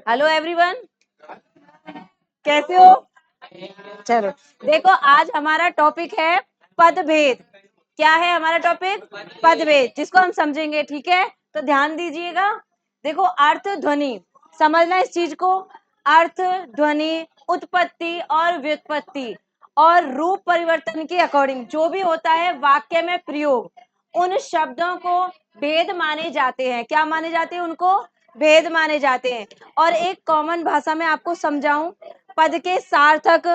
Hello everyone, कैसे हो? चलो देखो, आज हमारा टॉपिक है पदभेद। क्या है हमारा टॉपिक? पदभेद, जिसको हम समझेंगे। ठीक है, तो ध्यान दीजिएगा। देखो, अर्थ ध्वनि समझना इस चीज को। अर्थ, ध्वनि, उत्पत्ति और व्युत्पत्ति और रूप परिवर्तन के अकॉर्डिंग जो भी होता है वाक्य में प्रयोग, उन शब्दों को भेद माने जाते हैं। क्या माने जाते हैं? उनको भेद माने जाते हैं। और एक कॉमन भाषा में आपको समझाऊं, पद के सार्थक,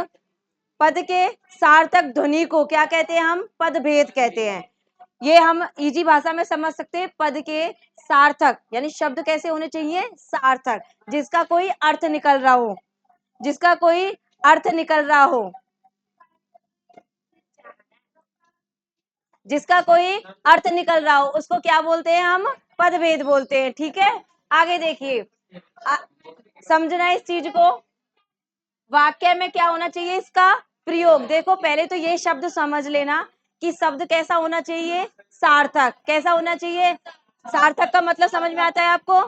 पद के सार्थक ध्वनि को क्या कहते हैं? हम पदभेद कहते हैं। ये हम इजी भाषा में समझ सकते हैं। पद के सार्थक यानी शब्द कैसे होने चाहिए? सार्थक, जिसका कोई अर्थ निकल रहा हो, जिसका कोई अर्थ निकल रहा हो, जिसका कोई अर्थ निकल रहा हो, उसको क्या बोलते हैं? हम पदभेद बोलते हैं। ठीक है, आगे देखिए। समझना इस चीज को। वाक्य में क्या होना चाहिए? इसका प्रयोग। देखो, पहले तो ये शब्द समझ लेना कि शब्द कैसा होना चाहिए? सार्थक। कैसा होना चाहिए? सार्थक का मतलब समझ में आता है आपको?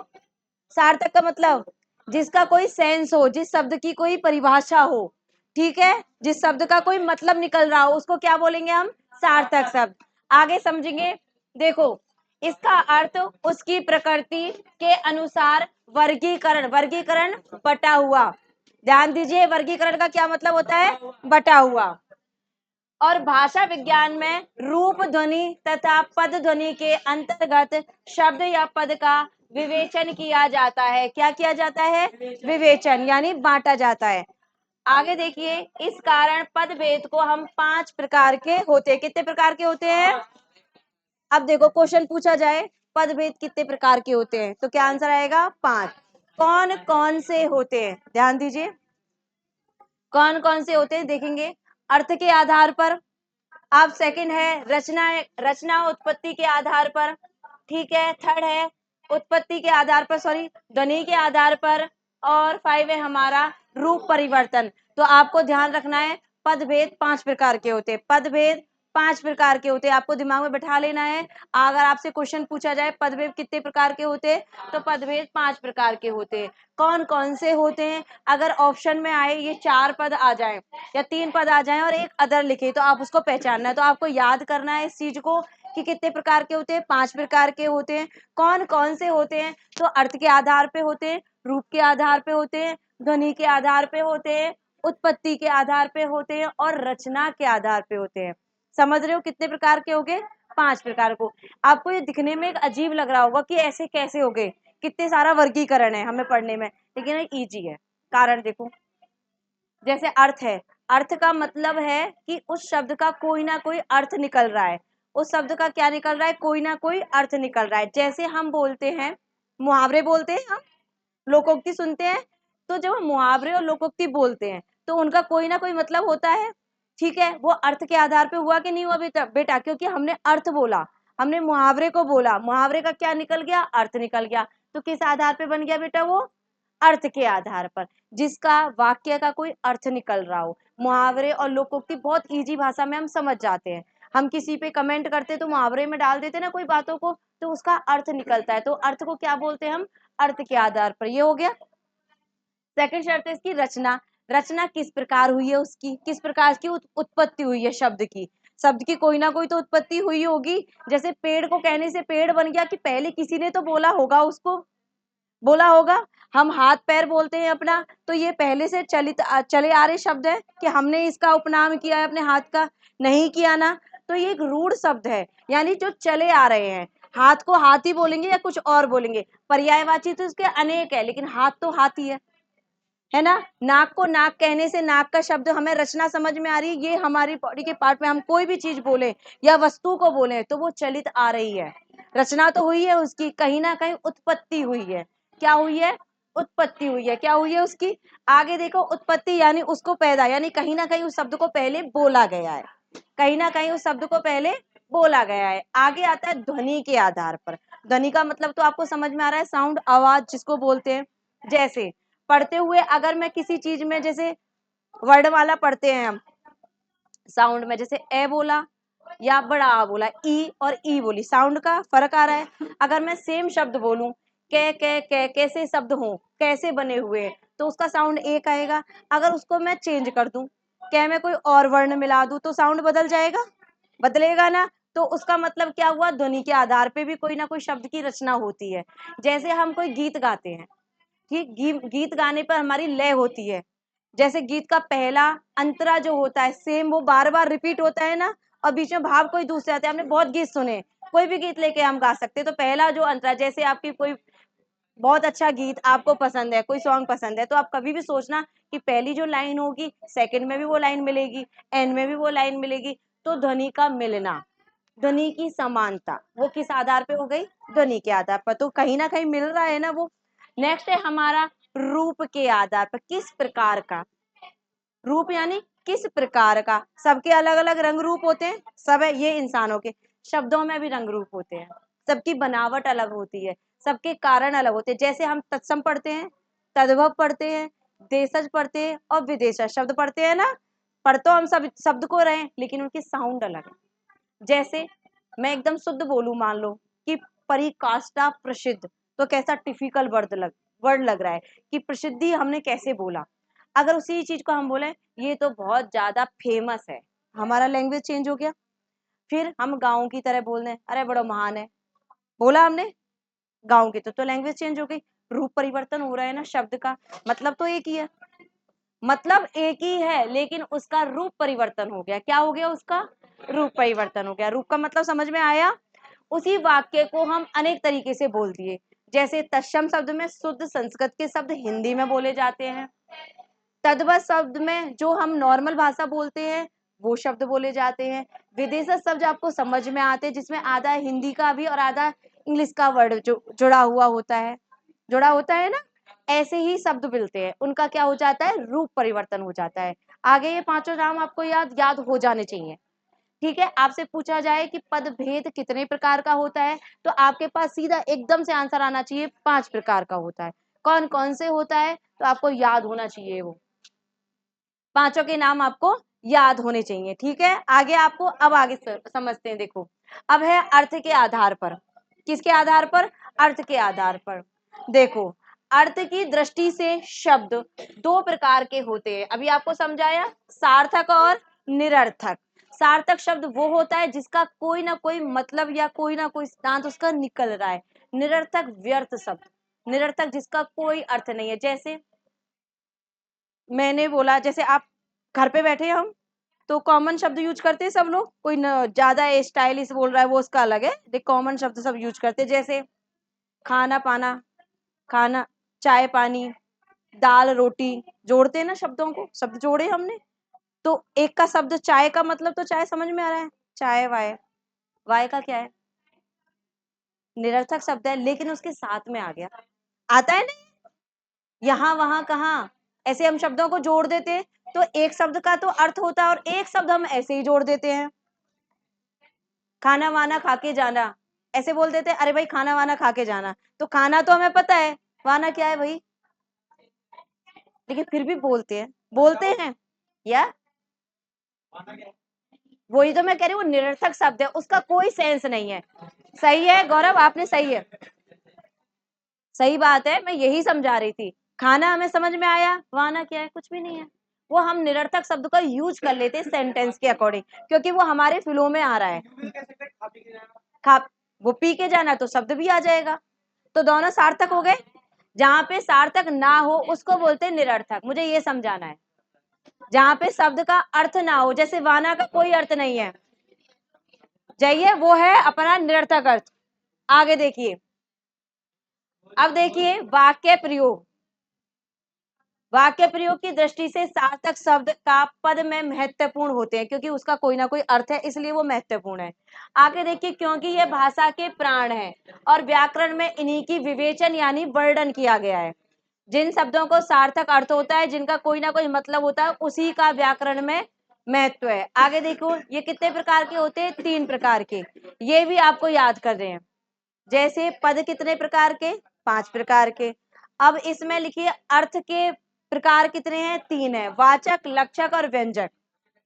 सार्थक का मतलब जिसका कोई सेंस हो, जिस शब्द की कोई परिभाषा हो। ठीक है, जिस शब्द का कोई मतलब निकल रहा हो, उसको क्या बोलेंगे हम? सार्थक शब्द। आगे समझेंगे। देखो, इसका अर्थ उसकी प्रकृति के अनुसार वर्गीकरण, वर्गीकरण बटा हुआ। ध्यान दीजिए, वर्गीकरण का क्या मतलब होता है? बटा हुआ। और भाषा विज्ञान में रूप ध्वनि तथा पद ध्वनि के अंतर्गत शब्द या पद का विवेचन किया जाता है। क्या किया जाता है? विवेचन, यानी बांटा जाता है। आगे देखिए, इस कारण पद भेद को हम 5 प्रकार के होते हैं। कितने प्रकार के होते हैं? अब देखो, क्वेश्चन पूछा जाए पद भेद कितने प्रकार के होते हैं, तो क्या आंसर आएगा? 5। कौन कौन से होते हैं? ध्यान दीजिए, कौन कौन से होते हैं देखेंगे। अर्थ के आधार पर। अब सेकंड है रचना, रचना उत्पत्ति के आधार पर। ठीक है, थर्ड है उत्पत्ति के आधार पर, सॉरी, ध्वनि के आधार पर। और 5 है हमारा रूप परिवर्तन। तो आपको ध्यान रखना है, पदभेद 5 प्रकार के होते हैं। पदभेद 5 प्रकार के होते हैं, आपको दिमाग में बैठा लेना है। अगर आपसे क्वेश्चन पूछा जाए पदभेद कितने प्रकार के होते हैं, तो पदभेद 5 प्रकार के होते हैं। कौन कौन से होते हैं? अगर ऑप्शन में आए ये 4 पद आ जाए या 3 पद आ जाए और एक अदर लिखे, तो आप उसको पहचानना है। तो आपको याद करना है इस चीज को कि कितने प्रकार के होते हैं? 5 प्रकार के होते हैं। कौन कौन से होते हैं? तो अर्थ के आधार पे होते हैं, रूप के आधार पे होते हैं, ध्वनि के आधार पे होते हैं, उत्पत्ति के आधार पे होते हैं और रचना के आधार पे होते हैं। समझ रहे हो कितने प्रकार के हो गए? 5 प्रकार को। आपको ये दिखने में एक अजीब लग रहा होगा कि ऐसे कैसे हो गए, कितने सारा वर्गीकरण है हमें पढ़ने में, लेकिन इजी है। कारण देखो, जैसे अर्थ है, अर्थ का मतलब है कि उस शब्द का कोई ना कोई अर्थ निकल रहा है। उस शब्द का क्या निकल रहा है? कोई ना कोई अर्थ निकल रहा है। जैसे हम बोलते हैं, मुहावरे बोलते हैं हम, लोकोक्ति सुनते हैं। तो जब हम मुहावरे और लोकोक्ति बोलते हैं तो उनका कोई ना कोई मतलब होता है। ठीक है, वो अर्थ के आधार पे हुआ कि नहीं हुआ बेटा? बेटा, क्योंकि हमने अर्थ बोला, हमने मुहावरे को बोला, मुहावरे का क्या निकल गया? अर्थ निकल गया। तो किस आधार पे बन गया बेटा? वो अर्थ के आधार पर, जिसका वाक्य का कोई अर्थ निकल रहा हो। मुहावरे और लोकोक्ति बहुत इजी भाषा में हम समझ जाते हैं। हम किसी पे कमेंट करते तो मुहावरे में डाल देते ना कोई बातों को, तो उसका अर्थ निकलता है। तो अर्थ को क्या बोलते हैं हम? अर्थ के आधार पर। ये हो गया। सेकंड शर्त है इसकी रचना। रचना किस प्रकार हुई है, उसकी किस प्रकार की उत्पत्ति हुई है शब्द की। शब्द की कोई ना कोई तो उत्पत्ति हुई होगी। जैसे पेड़ को कहने से पेड़ बन गया, कि पहले किसी ने तो बोला होगा, उसको बोला होगा। हम हाथ पैर बोलते हैं अपना, तो ये पहले से चले आ रहे शब्द है कि हमने इसका उपनाम किया है अपने हाथ का? नहीं किया ना। तो ये एक रूढ़ शब्द है, यानी जो चले आ रहे हैं। हाथ को हाथी बोलेंगे या कुछ और बोलेंगे, पर्यायवाची तो इसके अनेक है, लेकिन हाथ तो हाथी है ना। नाक को नाक कहने से नाक का शब्द हमें रचना समझ में आ रही है। ये हमारी बॉडी के पार्ट में हम कोई भी चीज बोले या वस्तु को बोले तो वो चलित आ रही है। रचना तो हुई है उसकी, कहीं ना कहीं उत्पत्ति हुई है। क्या हुई है? उत्पत्ति हुई है। क्या हुई है उसकी? आगे देखो, उत्पत्ति यानी उसको पैदा, यानी कहीं ना कहीं उस शब्द को पहले बोला गया है, कहीं ना कहीं उस शब्द को पहले बोला गया है। आगे आता है ध्वनि के आधार पर। ध्वनि का मतलब तो आपको समझ में आ रहा है, साउंड, आवाज जिसको बोलते हैं। जैसे पढ़ते हुए अगर मैं किसी चीज में, जैसे वर्णमाला पढ़ते हैं हम साउंड में, जैसे ए बोला या बड़ा आ बोला, ई और ई बोली, साउंड का फर्क आ रहा है। अगर मैं सेम शब्द बोलूं कैसे शब्द हों, कैसे बने हुए हैं, तो उसका साउंड एक आएगा। अगर उसको मैं चेंज कर दूं, क्या मैं कोई और वर्ण मिला दूं तो साउंड बदल जाएगा, बदलेगा ना। तो उसका मतलब क्या हुआ, ध्वनि के आधार पे भी कोई ना कोई शब्द की रचना होती है। जैसे हम कोई गीत गाते हैं, ठीक, गीत गाने पर हमारी लय होती है। जैसे गीत का पहला अंतरा जो होता है सेम वो बार बार रिपीट होता है ना, और बीच में भाव कोई दूसरे आते हैं। हमने बहुत गीत सुने, कोई भी गीत लेके हम गा सकते हैं। तो पहला जो अंतरा, जैसे आपकी कोई बहुत अच्छा गीत आपको पसंद है, कोई सॉन्ग पसंद है, तो आप कभी भी सोचना कि पहली जो लाइन होगी सेकंड में भी वो लाइन मिलेगी, एंड में भी वो लाइन मिलेगी। तो ध्वनि का मिलना, ध्वनि की समानता, वो किस आधार पे हो गई, ध्वनि के आधार पर। तो कहीं ना कहीं मिल रहा है ना वो। नेक्स्ट है हमारा रूप के आधार पर, किस प्रकार का रूप, यानी किस प्रकार का। सबके अलग अलग रंग रूप होते हैं, सब है ये इंसानों के। शब्दों में भी रंग रूप होते हैं, सबकी बनावट अलग होती है, सबके कारण अलग होते हैं। जैसे हम तत्सम पढ़ते हैं, तद्भव पढ़ते हैं, देशज पढ़ते हैं और विदेशज शब्द पढ़ते हैं ना। पढ़ तो हम सब शब्द को रहे हैं, लेकिन उनकी साउंड अलग है। जैसे मैं एकदम शुद्ध बोलूं, मान लो कि परिकाष्ठा प्रसिद्ध, तो कैसा टिपिकल वर्ड लग रहा है कि प्रसिद्धि हमने कैसे बोला। अगर उसी चीज को हम बोले ये तो बहुत ज्यादा फेमस है, हमारा लैंग्वेज चेंज हो गया। फिर हम गाँव की तरह बोल रहे हैं, अरे बड़ा महान है, बोला हमने गाँव की, तो लैंग्वेज चेंज हो गई। रूप परिवर्तन हो रहा है ना शब्द का, मतलब तो एक ही है, मतलब एक ही है, लेकिन उसका रूप परिवर्तन हो गया। क्या हो गया, उसका रूप परिवर्तन हो गया। रूप का मतलब समझ में आया। उसी वाक्य को हम अनेक तरीके से बोल दिए। जैसे तत्सम शब्द में शुद्ध संस्कृत के शब्द हिंदी में बोले जाते हैं, तद्भव शब्द में जो हम नॉर्मल भाषा बोलते हैं वो शब्द बोले जाते हैं, विदेशी शब्द आपको समझ में आते हैं जिसमें आधा हिंदी का भी और आधा इंग्लिश का वर्ड जो जुड़ा हुआ होता है, जुड़ा होता है ना। ऐसे ही शब्द मिलते हैं, उनका क्या हो जाता है, रूप परिवर्तन हो जाता है। आगे ये पांचों नाम आपको याद हो जाने चाहिए। ठीक है, आपसे पूछा जाए कि पद भेद कितने प्रकार का होता है, तो आपके पास सीधा एकदम से आंसर आना चाहिए, 5 प्रकार का होता है। कौन कौन से होता है, तो आपको याद होना चाहिए, वो पांचों के नाम आपको याद होने चाहिए। ठीक है, आगे आपको अब आगे समझते हैं। देखो, अब है अर्थ के आधार पर। किसके आधार पर, अर्थ के आधार पर। देखो, अर्थ की दृष्टि से शब्द 2 प्रकार के होते हैं, अभी आपको समझाया, सार्थक और निरर्थक। सार्थक शब्द वो होता है जिसका कोई ना कोई मतलब या कोई ना कोई सिद्धांत उसका निकल रहा है। निरर्थक व्यर्थ शब्द, निरर्थक जिसका कोई अर्थ नहीं है। जैसे मैंने बोला, जैसे आप घर पे बैठे हम तो कॉमन शब्द यूज करते हैं सब लोग, कोई ज्यादा स्टाइलिश बोल रहा है वो उसका अलग है, देख कॉमन शब्द सब यूज करते हैं। जैसे खाना पाना, खाना, चाय पानी, दाल रोटी, जोड़ते हैं ना शब्दों को, शब्द जोड़े हमने। तो एक का शब्द चाय का मतलब तो चाय समझ में आ रहा है, चाय वाय, वाय का क्या है, निरर्थक शब्द है, लेकिन उसके साथ में आ गया, आता है नहीं, यहाँ वहां कहाँ, ऐसे हम शब्दों को जोड़ देते हैं। तो एक शब्द का तो अर्थ होता है और एक शब्द हम ऐसे ही जोड़ देते हैं। खाना वाना खा के जाना, ऐसे बोल देते हैं, अरे भाई खाना वाना खा के जाना, तो खाना तो हमें पता है, वाना क्या है भाई, लेकिन फिर भी बोलते हैं या, वही तो मैं कह रही हूँ, निरर्थक शब्द है, उसका कोई सेंस नहीं है। सही है गौरव, आपने सही है, सही बात है, मैं यही समझा रही थी। खाना हमें समझ में आया, वाना क्या है, कुछ भी नहीं है। वो हम निरर्थक शब्द का यूज कर लेते हैं सेंटेंस के अकॉर्डिंग, क्योंकि वो हमारे फ्लो में आ रहा है। खा, वो पी के जाना तो शब्द भी आ जाएगा, तो दोनों सार्थक हो गए। जहां पे सार्थक ना हो उसको बोलते हैं निरर्थक, मुझे ये समझाना है। जहां पे शब्द का अर्थ ना हो, जैसे वाना का कोई अर्थ नहीं है, जाइए वो है अपना निरर्थक अर्थ। आगे देखिए, अब देखिए वाक्य प्रयोग। वाक्य प्रयोग की दृष्टि से सार्थक शब्द का पद में महत्वपूर्ण होते हैं, क्योंकि उसका कोई ना कोई अर्थ है, इसलिए वो महत्वपूर्ण है। आगे देखिए, क्योंकि ये भाषा के प्राण है और व्याकरण में इन्हीं की विवेचन यानी वर्णन किया गया है। जिन शब्दों को सार्थक अर्थ होता है, जिनका कोई ना कोई मतलब होता है, उसी का व्याकरण में महत्व है। आगे देखो, ये कितने प्रकार के होते हैं, 3 प्रकार के, ये भी आपको याद कर रहे हैं। जैसे पद कितने प्रकार के, 5 प्रकार के। अब इसमें लिखिए अर्थ के प्रकार कितने हैं, 3 है, वाचक, लक्षक और व्यंजक।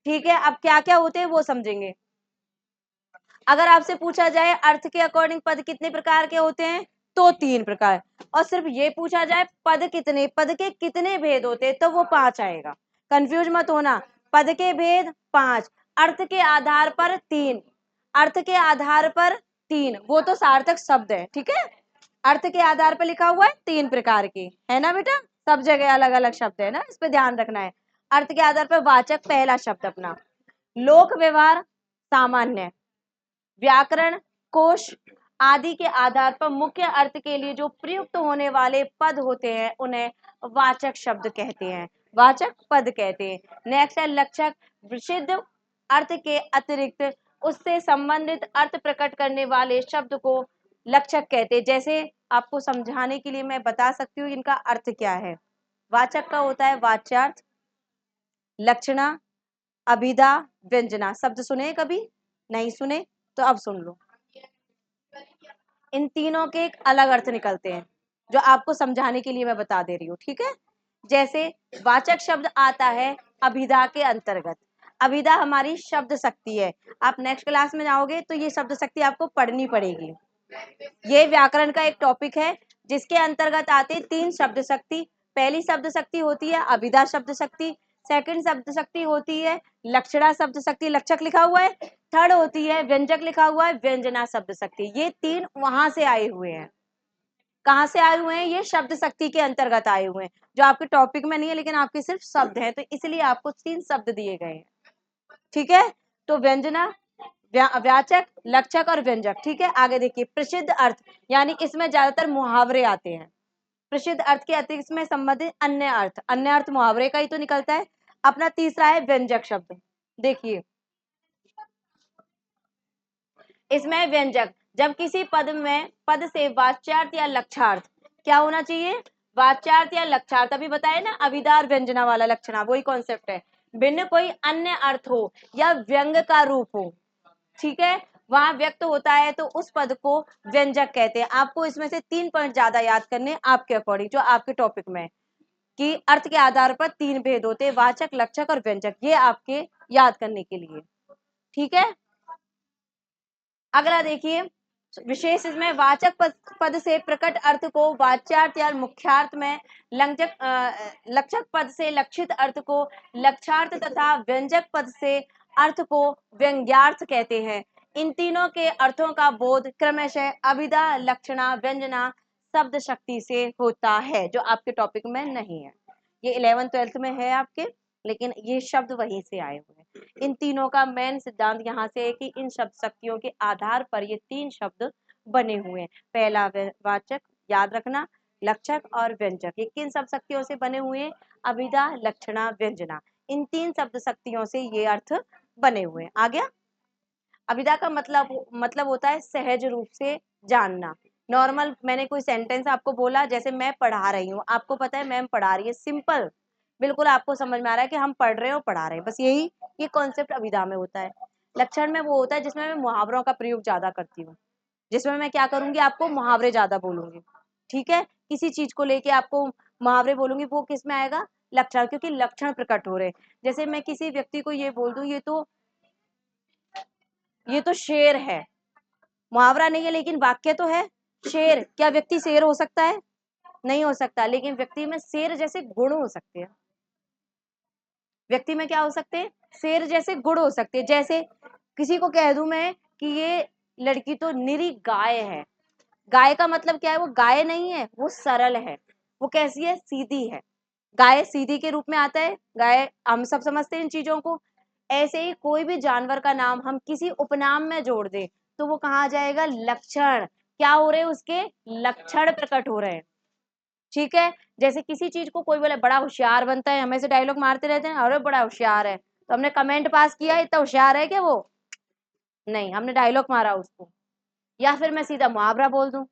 ठीक है, अब क्या क्या होते हैं वो समझेंगे। अगर आपसे पूछा जाए अर्थ के अकॉर्डिंग पद कितने प्रकार के होते हैं, तो 3 प्रकार। और सिर्फ ये पूछा जाए पद के कितने भेद होते तो वो 5 आएगा। कंफ्यूज मत होना, पद के भेद 5, अर्थ के आधार पर 3, अर्थ के आधार पर 3, वो तो सार्थक शब्द है, ठीक है। अर्थ के आधार पर लिखा हुआ है 3 प्रकार के, है ना बेटा, सब जगह अलग अलग शब्द है ना, इस पे ध्यान रखना है। अर्थ के आधार पर वाचक पहला शब्द अपना, लोक व्यवहार सामान्य, व्याकरण कोश आदि के आधार पर मुख्य अर्थ के लिए जो प्रयुक्त होने वाले पद होते हैं उन्हें वाचक शब्द कहते हैं, वाचक पद कहते हैं। नेक्स्ट है लक्षक, विशिष्ट अर्थ के अतिरिक्त उससे संबंधित अर्थ प्रकट करने वाले शब्द को लक्षक कहते हैं। जैसे आपको समझाने के लिए मैं बता सकती हूँ इनका अर्थ क्या है। वाचक का होता है वाच्यार्थ, लक्षणा, अभिधा, व्यंजना। शब्द सुने कभी? नहीं सुने तो अब सुन लो। इन तीनों के एक अलग अर्थ निकलते हैं जो आपको समझाने के लिए मैं बता दे रही हूँ, ठीक है। जैसे वाचक शब्द आता है अभिधा के अंतर्गत, अभिधा हमारी शब्द शक्ति है। आप नेक्स्ट क्लास में जाओगे तो ये शब्द शक्ति आपको पढ़नी पड़ेगी। ये व्याकरण का एक टॉपिक है जिसके अंतर्गत आते 3 शब्द शक्ति। पहली शब्द शक्ति होती है अभिधा शब्द शक्ति, सेकंड शब्द शक्ति होती है लक्षणा शब्द शक्ति, लक्षक लिखा हुआ है, थर्ड होती है व्यंजक लिखा हुआ है व्यंजना शब्द शक्ति। ये 3 वहां से आए हुए हैं। कहाँ से आए हुए हैं? ये शब्द शक्ति के अंतर्गत आए हुए हैं, जो आपके टॉपिक में नहीं है लेकिन आपके सिर्फ शब्द हैं, तो इसलिए आपको 3 शब्द दिए गए हैं, ठीक है। तो व्यंजना, व्याचक, लक्षक और व्यंजक, ठीक है। आगे देखिए प्रसिद्ध अर्थ, यानी इसमें ज्यादातर मुहावरे आते हैं। प्रसिद्ध अर्थ के अतिरिक्त इसमें संबंधित अन्य अर्थ, अन्य अर्थ मुहावरे का ही तो निकलता है। अपना तीसरा है व्यंजक शब्द। देखिए इसमें व्यंजक, जब किसी पद से वाच्यार्थ या लक्षार्थ, क्या होना चाहिए? वाच्यार्थ या लक्षार्थ, अभी बताए ना अभिधा और व्यंजना वाला लक्षणा, वही कॉन्सेप्ट है। भिन्न कोई अन्य अर्थ हो या व्यंग का रूप हो, ठीक है, वहां व्यक्त होता है तो उस पद को व्यंजक कहते हैं। आपको इसमें से 3 पॉइंट ज्यादा याद करने आपके अकॉर्डिंग, जो आपके टॉपिक में कि अर्थ के आधार पर 3 भेद होते हैं, वाचक, लक्षक और व्यंजक, ये आपके याद करने के लिए, ठीक है। अगला देखिए विशेष, इसमें वाचक पद से प्रकट अर्थ को वाच्यार्थ या मुख्यार्थ में, लक्षक पद से लक्षित अर्थ को लक्षार्थ तथा व्यंजक पद से अर्थ को व्यंग्यार्थ कहते हैं। इन तीनों के अर्थों का बोध क्रमशः अभिधा, लक्षणा, व्यंजना शब्द शक्ति से होता है, जो आपके टॉपिक में नहीं है। ये 11th 12th में है आपके, लेकिन ये शब्द वहीं से आए हुए हैं। इन तीनों का मेन सिद्धांत यहाँ से है कि इन शब्द शक्तियों के आधार पर ये 3 शब्द बने हुए हैं। पहला वाचक, याद रखना, लक्षक और व्यंजक, ये किन शब्द शक्तियों से बने हुए हैं? अभिधा, लक्षणा, व्यंजना, इन 3 शब्द शक्तियों से ये अर्थ बने हुए हैं। आ गया? अभिधा का मतलब होता है सहज रूप से जानना। नॉर्मल मैंने कोई सेंटेंस आपको बोला, जैसे मैं पढ़ा रही हूँ, आपको पता है मैम पढ़ा रही है, सिंपल, बिल्कुल आपको समझ में आ रहा है कि हम पढ़ रहे हैं और पढ़ा रहे हैं, बस यही ये कॉन्सेप्ट अभिधा में होता है। लक्षण में वो होता है जिसमें मैं मुहावरों का प्रयोग ज्यादा करती हूँ, जिसमें मैं क्या करूंगी, आपको मुहावरे ज्यादा बोलूंगी, ठीक है। किसी चीज को लेके आपको मुहावरे बोलूंगी, वो किस में आएगा? लक्षण, क्योंकि लक्षण प्रकट हो रहे हैं। जैसे मैं किसी व्यक्ति को ये बोल दूं, ये तो शेर है, मुहावरा नहीं है लेकिन वाक्य तो है। शेर, क्या व्यक्ति शेर हो सकता है? नहीं हो सकता, लेकिन व्यक्ति में शेर जैसे गुण हो सकते हैं। व्यक्ति में क्या हो सकते हैं? शेर जैसे गुण हो सकते हैं। जैसे किसी को कह दूं मैं कि ये लड़की तो निरी गाय है, गाय का मतलब क्या है? वो गाय नहीं है, वो सरल है। वो कैसी है? सीधी है। गाय सीधी के रूप में आता है, गाय हम सब समझते हैं इन चीजों को। ऐसे ही कोई भी जानवर का नाम हम किसी उपनाम में जोड़ दे तो वो कहाँ आ जाएगा? लक्षण। क्या हो रहे हैं? उसके लक्षण प्रकट हो रहे हैं, ठीक है। जैसे किसी चीज को कोई बोले बड़ा होशियार बनता है, हमें से डायलॉग मारते रहते हैं, अरे बड़ा होशियार है, तो हमने कमेंट पास किया इतना होशियार है क्या वो? नहीं, हमने डायलॉग मारा उसको। या फिर मैं सीधा मुहावरा बोल दूं,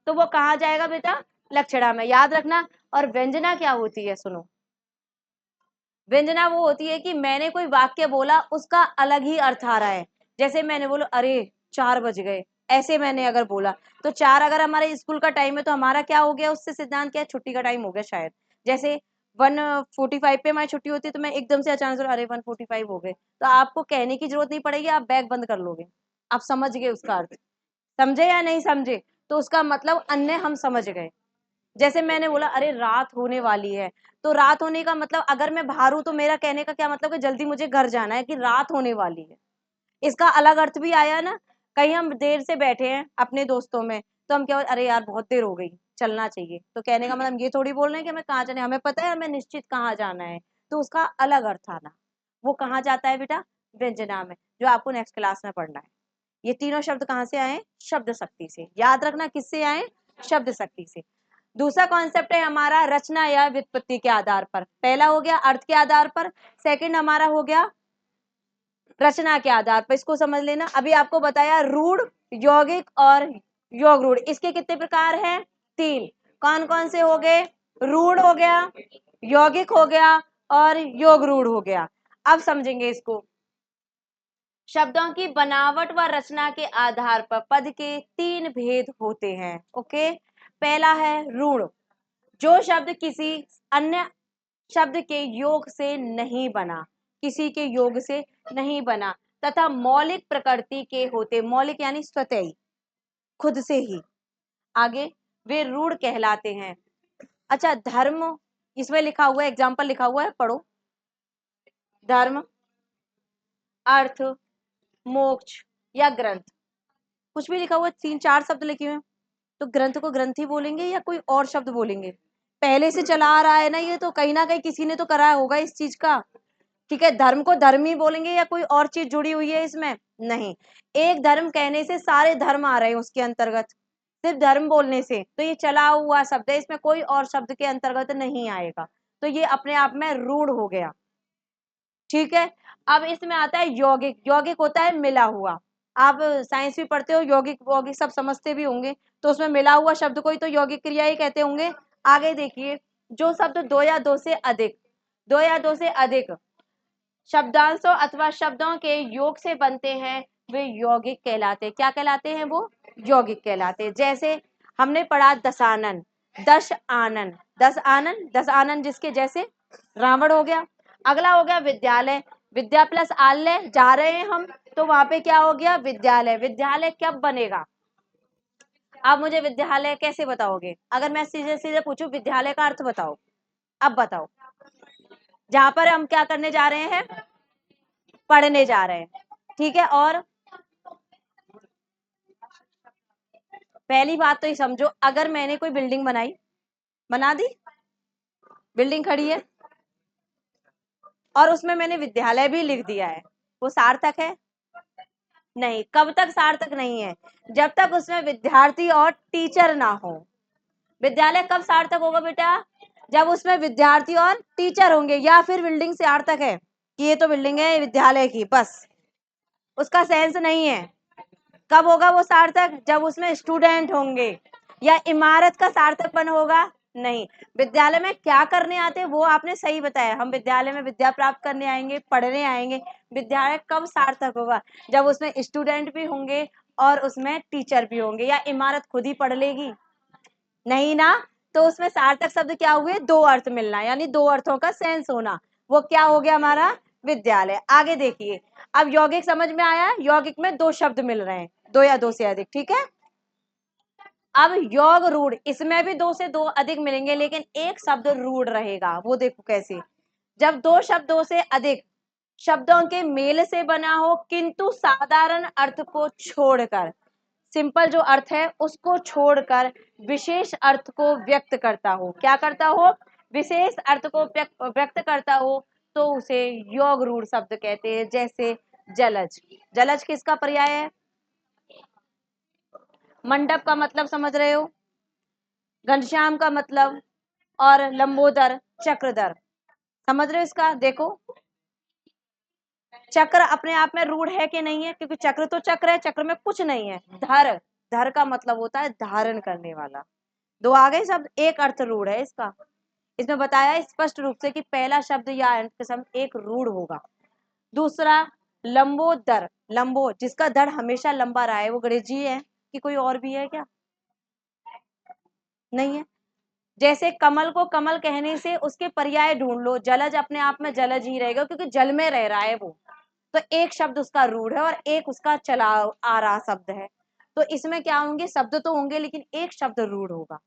तो वो कहाँ जाएगा बेटा? लक्षणा में, याद रखना। और व्यंजना क्या होती है? सुनो, व्यंजना वो होती है कि मैंने कोई वाक्य बोला, उसका अलग ही अर्थ आ रहा है। जैसे मैंने बोला अरे 4 बज गए, ऐसे मैंने अगर बोला तो 4 अगर हमारे स्कूल का टाइम है तो हमारा क्या हो गया? उससे सिद्धांत क्या है? छुट्टी का टाइम हो गया शायद। जैसे 1:45 पे हमारी छुट्टी होती है तो मैं एकदम से अचानक से अरे 1:45 हो गए, तो आपको कहने की जरूरत नहीं पड़ेगी, आप बैग बंद कर लोगे, आप समझ गए उसका अर्थ। समझे या नहीं समझे? तो उसका मतलब अन्य हम समझ गए। जैसे मैंने बोला अरे रात होने वाली है, तो रात होने का मतलब अगर मैं बाहर हूं तो मेरा कहने का क्या मतलब कि जल्दी मुझे घर जाना है, कि रात होने वाली है। इसका अलग अर्थ भी आया ना। कहीं हम देर से बैठे हैं अपने दोस्तों में, तो हम क्या, अरे यार बहुत देर हो गई, चलना चाहिए, तो कहने का मतलब ये थोड़ी बोल रहे हैं कि हमें कहाँ जाना है, हमें पता है हमें निश्चित कहाँ जाना है। तो उसका अलग अर्थ आना। वो कहाँ जाता है बेटा? व्यंजना में, जो आपको नेक्स्ट क्लास में पढ़ना है। ये तीनों शब्द कहाँ से आए? शब्द शक्ति से। याद रखना किससे आए? शब्द शक्ति से। दूसरा कॉन्सेप्ट है हमारा रचना या व्युत्पत्ति के आधार पर। पहला हो गया अर्थ के आधार पर, सेकंड हमारा हो गया रचना के आधार पर। इसको समझ लेना। अभी आपको बताया रूढ़, यौगिक और योग रूढ़, इसके कितने प्रकार हैं? 3। कौन कौन से हो गए? रूढ़ हो गया, यौगिक हो गया और योग रूढ़ हो गया। अब समझेंगे इसको। शब्दों की बनावट व रचना के आधार पर पद के 3 भेद होते हैं। ओके, पहला है रूढ़, जो शब्द किसी अन्य शब्द के योग से नहीं बना, किसी के योग से नहीं बना तथा मौलिक प्रकृति के होते, मौलिक यानी स्वतः ही, खुद से ही। आगे वे रूढ़ कहलाते हैं। अच्छा, धर्म, इसमें लिखा हुआ है, एग्जाम्पल लिखा हुआ है, पढ़ो। धर्म, अर्थ, मोक्ष या ग्रंथ, कुछ भी लिखा हुआ है, 3-4 शब्द लिखे हुए हैं, तो ग्रंथ को ग्रंथ ही बोलेंगे या कोई और शब्द बोलेंगे? पहले से चला आ रहा है ना ये, तो कहीं ना कहीं किसी ने तो कराया होगा इस चीज का। ठीक है, धर्म को धर्म ही बोलेंगे या कोई और चीज जुड़ी हुई है इसमें? नहीं, एक धर्म कहने से सारे धर्म आ रहे हैं उसके अंतर्गत, सिर्फ धर्म बोलने से तो ये चला हुआ शब्द है, इसमें कोई और शब्द के अंतर्गत नहीं आएगा, तो ये अपने आप में रूढ़ हो गया। ठीक है, अब इसमें आता है यौगिक। यौगिक होता है मिला हुआ। आप साइंस भी पढ़ते हो, यौगिक वौगिक सब समझते भी होंगे, तो उसमें मिला हुआ शब्द को ही तो यौगिक क्रिया ही कहते होंगे। आगे देखिए, जो शब्द 2 या 2 से अधिक, 2 या 2 से अधिक शब्दांशों अथवा शब्दों के योग से बनते हैं, वे यौगिक कहलाते हैं। क्या कहलाते हैं? वो यौगिक कहलाते हैं। जैसे हमने पढ़ा दशानन, दश आनन, दस आनन, दस आनन जिसके जैसे रावण हो गया। अगला हो गया विद्यालय, विद्या प्लस आलय, जा रहे हैं हम, तो वहां पे क्या हो गया? विद्यालय। विद्यालय कब बनेगा? आप मुझे विद्यालय कैसे बताओगे? अगर मैं सीधे सीधे पूछूं विद्यालय का अर्थ बताओ, अब बताओ। जहां पर हम क्या करने जा रहे हैं? पढ़ने जा रहे हैं। ठीक है, और पहली बात तो ये समझो, अगर मैंने कोई बिल्डिंग बनाई, बना दी, बिल्डिंग खड़ी है और उसमें मैंने विद्यालय भी लिख दिया है, वो सार्थक है? नहीं। कब तक सार्थक नहीं है? जब तक उसमें विद्यार्थी और टीचर ना हो। विद्यालय कब सार्थक होगा बेटा? जब उसमें विद्यार्थी और टीचर होंगे, या फिर बिल्डिंग सार्थक है कि ये तो बिल्डिंग है विद्यालय की, बस उसका सेंस नहीं है। कब होगा वो सार्थक? जब उसमें स्टूडेंट होंगे। या इमारत का सार्थकपन होगा? नहीं। विद्यालय में क्या करने आते हैं वो आपने सही बताया, हम विद्यालय में विद्या प्राप्त करने आएंगे, पढ़ने आएंगे। विद्यालय कब सार्थक होगा? जब उसमें स्टूडेंट भी होंगे और उसमें टीचर भी होंगे। या इमारत खुद ही पढ़ लेगी? नहीं ना। तो उसमें सार्थक शब्द क्या हुए? 2 अर्थ मिलना, यानी 2 अर्थों का सेंस होना, वो क्या हो गया हमारा? विद्यालय। आगे देखिए, अब यौगिक समझ में आया? यौगिक में 2 शब्द मिल रहे हैं, 2 या 2 से अधिक। ठीक है, अब योग रूढ़, इसमें भी 2 से 2 अधिक मिलेंगे, लेकिन एक शब्द रूढ़ रहेगा। वो देखो कैसे, जब 2 शब्दों से अधिक शब्दों के मेल से बना हो, किंतु साधारण अर्थ को छोड़कर, सिंपल जो अर्थ है उसको छोड़कर विशेष अर्थ को व्यक्त करता हो। क्या करता हो? विशेष अर्थ को व्यक्त करता हो, तो उसे योग रूढ़ शब्द कहते हैं। जैसे जलज, जलज किसका पर्याय है? मंडप का मतलब समझ रहे हो, घनश्याम का मतलब, और लंबोदर, चक्रधर, समझ रहे हो इसका? देखो, चक्र अपने आप में रूढ़ है कि नहीं है? क्योंकि चक्र तो चक्र है, चक्र में कुछ नहीं है। धर, धर का मतलब होता है धारण करने वाला। 2 आ गए शब्द, एक अर्थ रूढ़ है इसका। इसमें बताया स्पष्ट रूप से कि पहला शब्द या अंत के शब्द एक रूढ़ होगा। दूसरा लंबोदर, लंबो जिसका धड़ हमेशा लंबा रहा है, वो गणेश जी है कि कोई और भी है क्या? नहीं है। जैसे कमल को कमल कहने से उसके पर्याय ढूंढ लो, जलज अपने आप में जलज ही रहेगा क्योंकि जल में रह रहा है वो, तो एक शब्द उसका रूढ़ है और एक उसका चला आ रहा शब्द है। तो इसमें क्या होंगे, शब्द तो होंगे लेकिन एक शब्द रूढ़ होगा।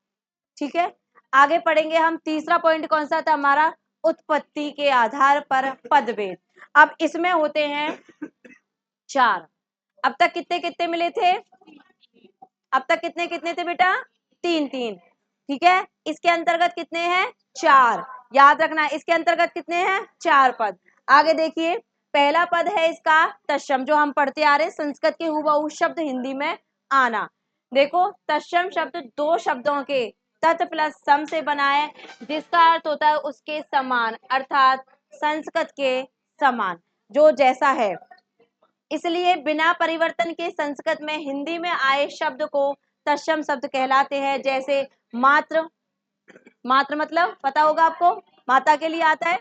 ठीक है, आगे पढ़ेंगे हम। तीसरा पॉइंट कौन सा था हमारा, उत्पत्ति के आधार पर पदभेद। अब इसमें होते हैं 4। अब तक कितने कितने मिले थे, अब तक कितने कितने थे बेटा, 3 3। ठीक है, इसके अंतर्गत कितने हैं, 4। याद रखना इसके अंतर्गत कितने हैं, 4 पद। आगे देखिए, पहला पद है इसका तत्सम, जो हम पढ़ते आ रहे हैं, संस्कृत के हुबहू शब्द हिंदी में आना। देखो, तत्सम शब्द 2 शब्दों के तत् प्लस सम से बना है, जिसका अर्थ होता है उसके समान, अर्थात संस्कृत के समान, जो जैसा है। इसलिए बिना परिवर्तन के संस्कृत में हिंदी में आए शब्द को तत्सम शब्द कहलाते हैं। जैसे मात्र, मात्र मतलब पता होगा आपको, माता के लिए आता है,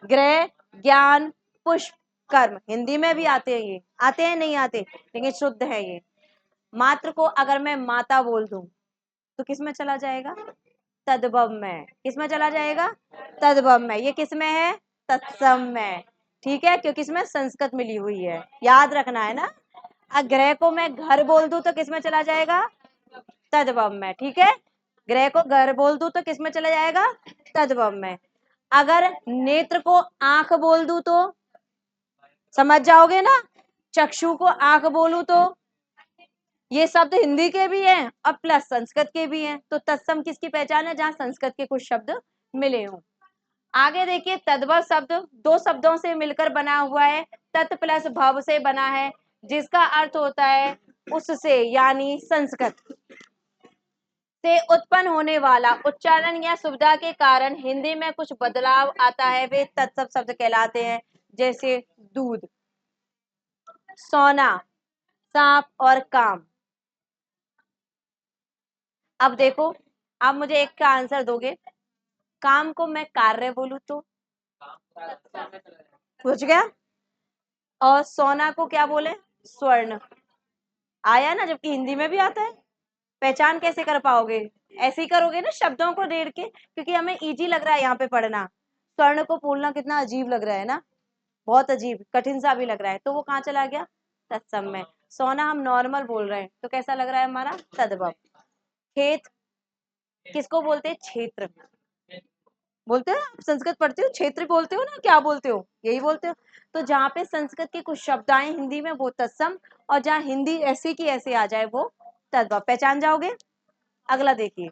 गृह, ज्ञान, पुष्प, कर्म, हिंदी में भी आते हैं, ये आते हैं नहीं आते, लेकिन शुद्ध है ये। मात्र को अगर मैं माता बोल दूं तो किस में चला जाएगा, तद्भव में। किस में चला जाएगा, तद्भव में। ये किस में है, तत्सम में। ठीक है, क्योंकि इसमें संस्कृत मिली हुई है, याद रखना है ना। ग्रह को मैं घर बोल दूं तो किस में चला जाएगा, तद्भव में। ठीक है, ग्रह को घर बोल दूं तो किस में चला जाएगा, तद्भव में। अगर नेत्र को आंख बोल दूं तो समझ जाओगे ना, चक्षु को आंख बोलूं तो ये शब्द हिंदी के भी हैं और प्लस संस्कृत के भी हैं। तो तत्सम किसकी पहचान है, जहां संस्कृत के कुछ शब्द मिले हों। आगे देखिए, तद्भव शब्द 2 शब्दों से मिलकर बना हुआ है, तत् प्लस भव से बना है, जिसका अर्थ होता है उससे, यानी संस्कृत से उत्पन्न होने वाला उच्चारण या सुविधा के कारण हिंदी में कुछ बदलाव आता है, वे तत्सम शब्द कहलाते हैं। जैसे दूध, सोना, सांप और काम। अब देखो, आप मुझे एक का आंसर दोगे, काम को मैं कार्य बोलूं तो पूछ गया, और सोना को क्या बोले, स्वर्ण। आया ना, जबकि हिंदी में भी आता है। पहचान कैसे कर पाओगे, ऐसे ही करोगे ना शब्दों को देख के, क्योंकि हमें इजी लग रहा है यहाँ पे पढ़ना। स्वर्ण को बोलना कितना अजीब लग रहा है ना, बहुत अजीब, कठिन सा भी लग रहा है, तो वो कहाँ चला गया, तत्सम में। सोना हम नॉर्मल बोल रहे हैं तो कैसा लग रहा है हमारा, तद्भव। खेत किसको बोलते हैं, क्षेत्र बोलते हो, आप संस्कृत पढ़ते हो, क्षेत्र बोलते हो ना, क्या बोलते हो, यही बोलते हो। तो जहाँ पे संस्कृत के कुछ शब्द आए हिंदी में वो तत्सम, और जहाँ हिंदी ऐसे की ऐसे आ जाए वो तद्भव। पहचान जाओगे। अगला देखिए,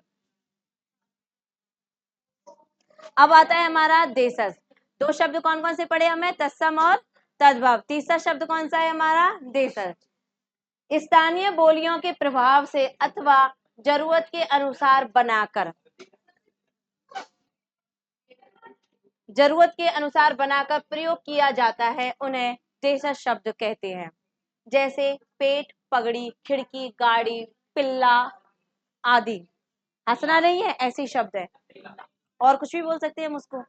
अब आता है हमारा देशज। 2 शब्द कौन कौन से पढ़े हमें, तत्सम और तद्भव। तीसरा शब्द कौन सा है हमारा, देशज। स्थानीय बोलियों के प्रभाव से अथवा जरूरत के अनुसार बनाकर, जरूरत के अनुसार बनाकर प्रयोग किया जाता है, उन्हें देशज शब्द कहते हैं। जैसे पेट, पगड़ी, खिड़की, गाड़ी, पिल्ला आदि। हंसना नहीं है, ऐसी शब्द है, और कुछ भी बोल सकते हैं हम उसको।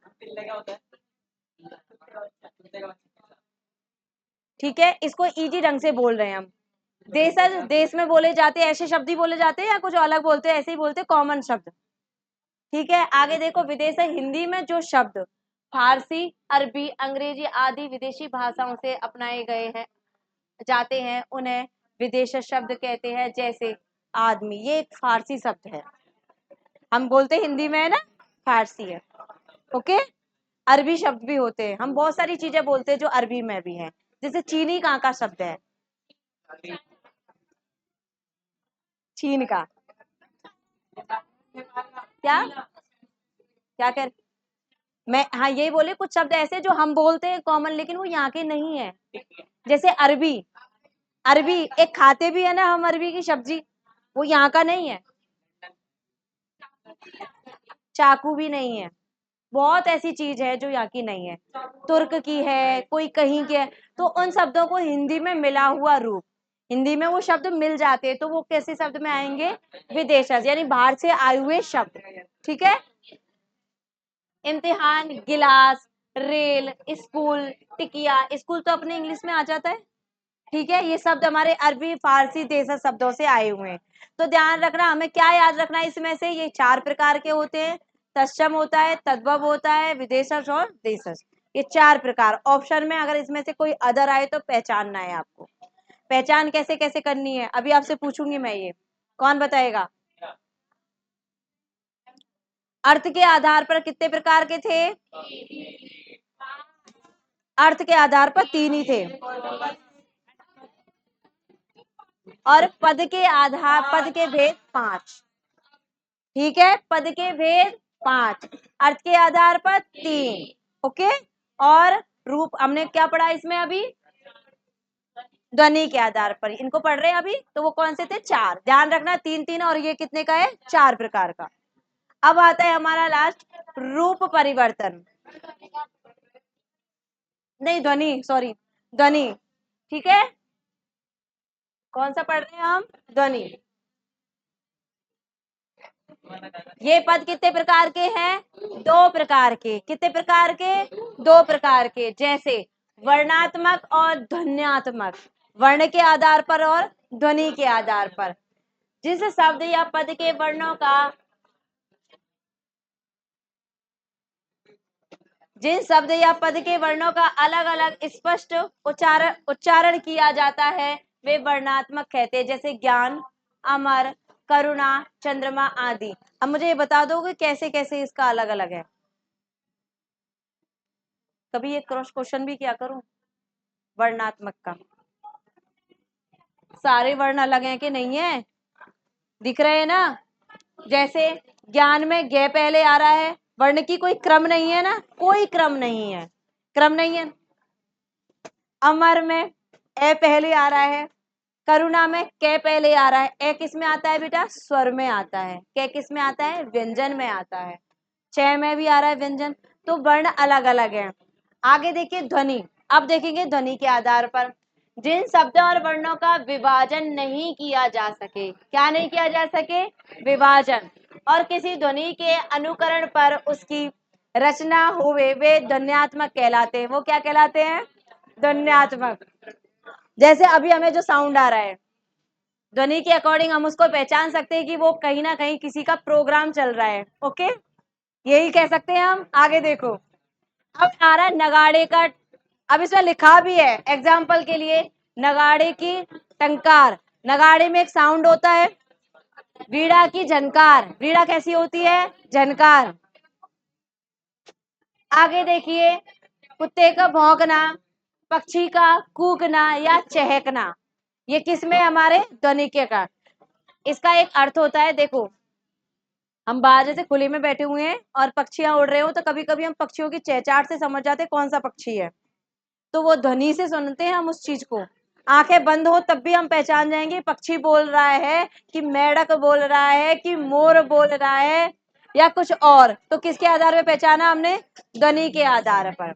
ठीक है, इसको इजी ढंग से बोल रहे हैं हम। देशज देश में बोले जाते हैं ऐसे शब्द ही बोले जाते हैं, या कुछ अलग बोलते हैं, ऐसे ही बोलते हैं, कॉमन शब्द। ठीक है, आगे देखो, विदेश हिंदी में जो शब्द फारसी, अरबी, अंग्रेजी आदि विदेशी भाषाओं से अपनाए गए हैं जाते हैं, उन्हें विदेश शब्द कहते हैं। जैसे आदमी, ये एक फारसी शब्द है, हम बोलते हिंदी में है ना, फारसी है। ओके, अरबी शब्द भी होते हैं, हम बहुत सारी चीजें बोलते हैं जो अरबी में भी हैं। जैसे चीनी कहाँ का शब्द है, चीन का। क्या क्या कर, मैं हाँ यही बोले, कुछ शब्द ऐसे जो हम बोलते हैं कॉमन, लेकिन वो यहाँ के नहीं है। जैसे अरबी, अरबी एक खाते भी है ना हम, अरबी की सब्जी, वो यहाँ का नहीं है। चाकू भी नहीं है, बहुत ऐसी चीज है जो यहाँ की नहीं है, तुर्क की है, कोई कहीं की है। तो उन शब्दों को हिंदी में मिला हुआ रूप, हिंदी में वो शब्द मिल जाते हैं, तो वो कैसे शब्द में आएंगे, विदेशज, यानी बाहर से आए हुए शब्द। ठीक है, इम्तिहान, गिलास, रेल, स्कूल, टिकिया। स्कूल तो अपने इंग्लिश में आ जाता है। ठीक है, ये शब्द हमारे अरबी, फारसी, देशज शब्दों से आए हुए हैं। तो ध्यान रखना, हमें क्या याद रखना है इसमें से, ये 4 प्रकार के होते हैं। तत्सम होता है, तद्भव होता है, विदेशज और देशज, ये 4 प्रकार। ऑप्शन में अगर इसमें से कोई अदर आए तो पहचानना है आपको। पहचान कैसे कैसे करनी है अभी आपसे पूछूंगी मैं, ये कौन बताएगा? अर्थ के आधार पर कितने प्रकार के थे? अर्थ के आधार पर 3 ही थे, और पद के आधार, पद के भेद 5। ठीक है, पद के भेद 5, अर्थ के आधार पर 3। ओके, और रूप हमने क्या पढ़ा इसमें अभी? ध्वनि के आधार पर इनको पढ़ रहे हैं अभी, तो वो कौन से थे? 4। ध्यान रखना 3 3, और ये कितने का है? 4 प्रकार का। अब आता है हमारा लास्ट, रूप परिवर्तन। नहीं, ध्वनि, सॉरी, ध्वनि। ठीक है, कौन सा पढ़ रहे हैं हम? ध्वनि। ये पद कितने प्रकार के हैं? 2 प्रकार के। कितने प्रकार के? 2 प्रकार के। जैसे वर्णात्मक और ध्वन्यात्मक, वर्ण के आधार पर और ध्वनि के आधार पर। जिस शब्द या पद के वर्णों का, जिन शब्द या पद के वर्णों का अलग अलग स्पष्ट उच्चारण किया जाता है वे वर्णात्मक कहते हैं। जैसे ज्ञान, अमर, करुणा, चंद्रमा आदि। अब मुझे ये बता दो कि कैसे कैसे इसका अलग अलग है। कभी ये क्रॉस क्वेश्चन भी किया करूं वर्णात्मक का। सारे वर्ण अलग हैं कि नहीं है? दिख रहे हैं ना? जैसे ज्ञान में गे पहले आ रहा है, वर्ण की कोई क्रम नहीं है ना, कोई क्रम नहीं है, क्रम नहीं है। अमर में ए पहले आ रहा है, करुणा में क पहले आ रहा है। ए किस में आता है बेटा? स्वर में आता है। क किस में आता है? व्यंजन में आता है। च में भी आ रहा है व्यंजन। तो वर्ण अलग अलग है। आगे देखिए ध्वनि। अब देखेंगे ध्वनि के आधार पर, जिन शब्द और वर्णों का विभाजन नहीं किया जा सके। क्या नहीं किया जा सके? विभाजन। और किसी ध्वनि के अनुकरण पर उसकी रचना हुए वे ध्वन्यात्मक कहलाते हैं। वो क्या कहलाते हैं? ध्वन्यात्मक। जैसे अभी हमें जो साउंड आ रहा है, ध्वनि के अकॉर्डिंग हम उसको पहचान सकते हैं कि वो कहीं ना कहीं किसी का प्रोग्राम चल रहा है। ओके, यही कह सकते हैं हम। आगे देखो, अब आ रहा है नगाड़े का। अब इसमें लिखा भी है एग्जाम्पल के लिए, नगाड़े की टंकार। नगाड़े में एक साउंड होता है। वीणा की झनकार। वीणा कैसी होती है? झनकार। आगे देखिए, कुत्ते का भौंकना, पक्षी का कूकना या चहकना, ये किस में? हमारे ध्वनि के का। इसका एक अर्थ होता है, देखो हम बाहर जैसे खुले में बैठे हुए हैं और पक्षियां उड़ रहे हो, तो कभी कभी हम पक्षियों की चहचहाट से समझ जाते हैं कौन सा पक्षी है। तो वो ध्वनि से सुनते हैं हम उस चीज को। आंखें बंद हो तब भी हम पहचान जाएंगे पक्षी बोल रहा है कि मेढक बोल रहा है कि मोर बोल रहा है या कुछ और। तो किसके आधार पर पहचाना हमने? ध्वनि के आधार पर।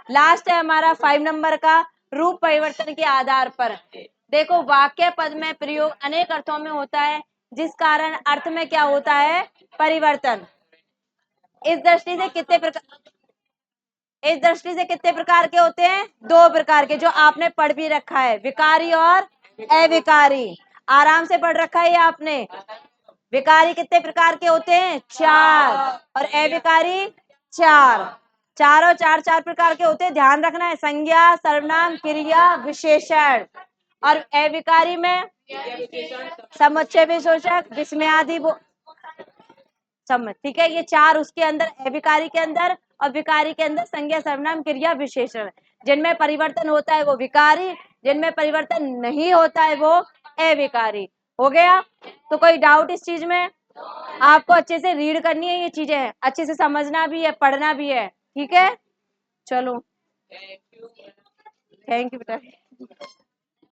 लास्ट है हमारा 5 नंबर का, रूप परिवर्तन के आधार पर। देखो वाक्य पद में प्रयोग अनेक अर्थों में होता है, जिस कारण अर्थ में क्या होता है? परिवर्तन। इस दृष्टि से कितने प्रकार, इस दृष्टि से कितने प्रकार के होते हैं? 2 प्रकार के, जो आपने पढ़ भी रखा है, विकारी और अविकारी। आराम से पढ़ रखा है ये आपने। विकारी कितने प्रकार के होते हैं? 4। और अविकारी 4। चारों 4 4 प्रकार के होते हैं। ध्यान रखना है, संज्ञा, सर्वनाम, क्रिया, विशेषण। और अविकारी में समुच्चय, विशेषक, विस्मयादि समझ। ठीक है, ये 4 उसके अंदर, अविकारी के अंदर और विकारी के अंदर संज्ञा, सर्वनाम, क्रिया, विशेषण। जिनमें परिवर्तन होता है वो विकारी, जिनमें परिवर्तन नहीं होता है वो अविकारी। हो गया? तो कोई डाउट इस चीज में? आपको अच्छे से रीड करनी है, ये चीजें अच्छे से समझना भी है, पढ़ना भी है। ठीक है, चलो, थैंक यू बेटा।